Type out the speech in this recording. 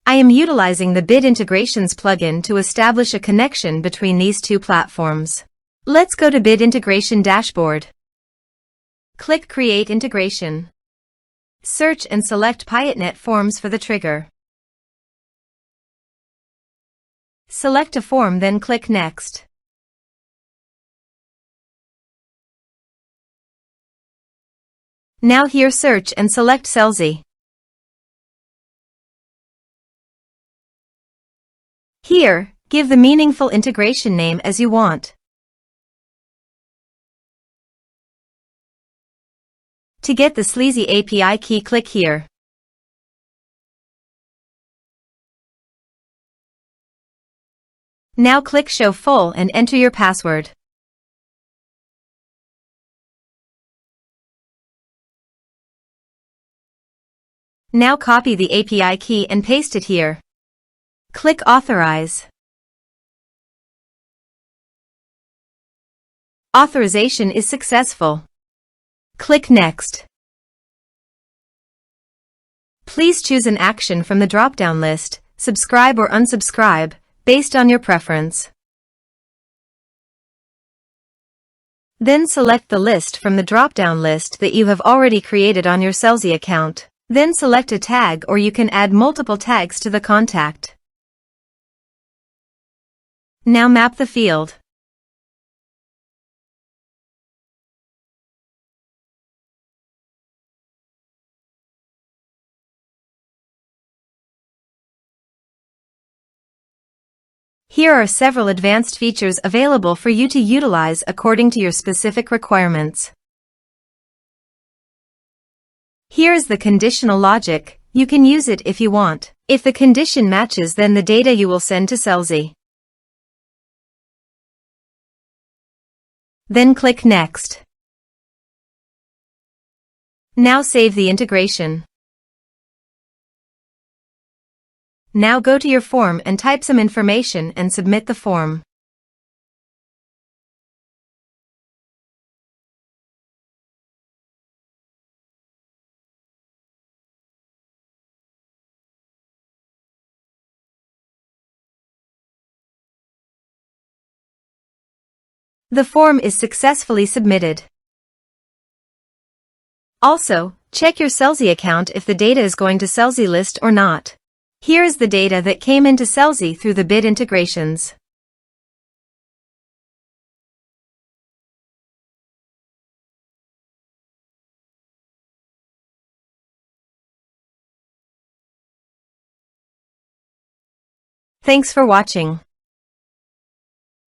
I am utilizing the Bit Integrations plugin to establish a connection between these two platforms. Let's go to Bit Integration Dashboard. Click Create Integration. Search and select Piotnet Forms for the trigger. Select a form, then click Next. Now here search and select Selzy. Here, give the meaningful integration name as you want. To get the Selzy API key, click here. Now click Show Full and enter your password. Now copy the API key and paste it here. Click Authorize. Authorization is successful. Click Next. Please choose an action from the drop-down list, subscribe or unsubscribe, based on your preference. Then select the list from the drop-down list that you have already created on your Selzy account. Then select a tag, or you can add multiple tags to the contact. Now map the field. Here are several advanced features available for you to utilize according to your specific requirements. Here is the conditional logic. You can use it if you want. If the condition matches, then the data you will send to Selzy. Then click Next. Now save the integration. Now go to your form and type some information and submit the form. The form is successfully submitted. Also, check your Selzy account if the data is going to Selzy list or not. Here is the data that came into Selzy through the Bit Integrations. Thanks for watching.